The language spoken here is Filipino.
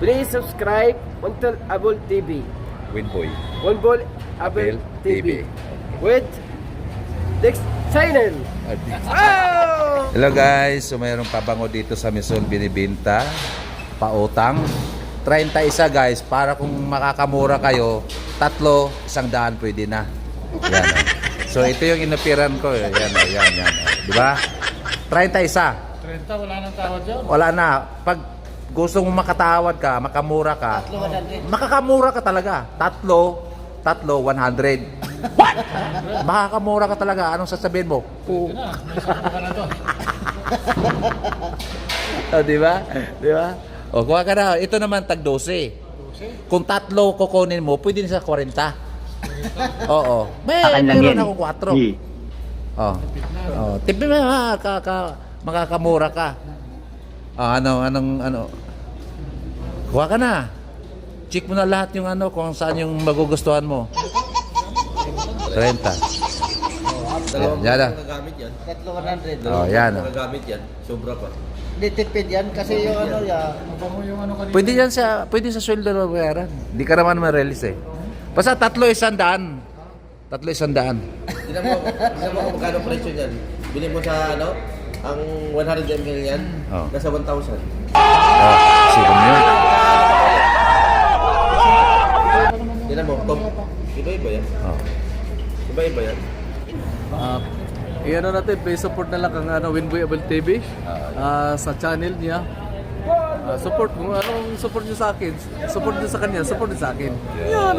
Please subscribe Until Abol TV. Winboy. Until Abol TV. With next channel. Oh! Hello guys, so mayroong pabango dito sa Mison binibenta. Pautang. 31 guys, para kung makakamura kayo, 3, 100 pwede na. Yan. So ito yung inopiran ko. Yan. Di ba? 31. 30, wala nang tawad dyan. Wala na. Pag gusto mong makatawad ka, makamura ka, makakamura ka talaga. 3, 100. What? Makakamura ka talaga. Anong sasabihin mo? Ito na, may sakto ka na to. Di ba? Di ba? O, kuha ka na. Ito naman, tag 12. Kung 3 kukunin mo, pwede na sa 40. Oo. Meron akong 4. Oh. Tipin mo, makakamura ka. Ano? Kuha ka na. Check mo na lahat yung kung saan yung magugustuhan mo. 30. Yan na. Nagagamit yan. 300. Oh, yan. Nagagamit yan. Sobra pa. Hindi tipid yan kasi yung Mabango yung kanina. Pwede sa sweldo na bayaran. Hindi ka naman ma-release eh. Basta 3, 100. 3, 100. Tignan mo kung magkano presyo niyan. Bili mo sa ang 100 ml yan, nasa 1,000. Sige mo yun. Tignan mo, Tom. Iba-iba yan. Iba-iba yan. Iyan natin, pay support na lang ang Winboy Abel TV sa channel niya. Support kung anong support niyo sa akin, support niyo sa kanya, support niyo sa akin. Yan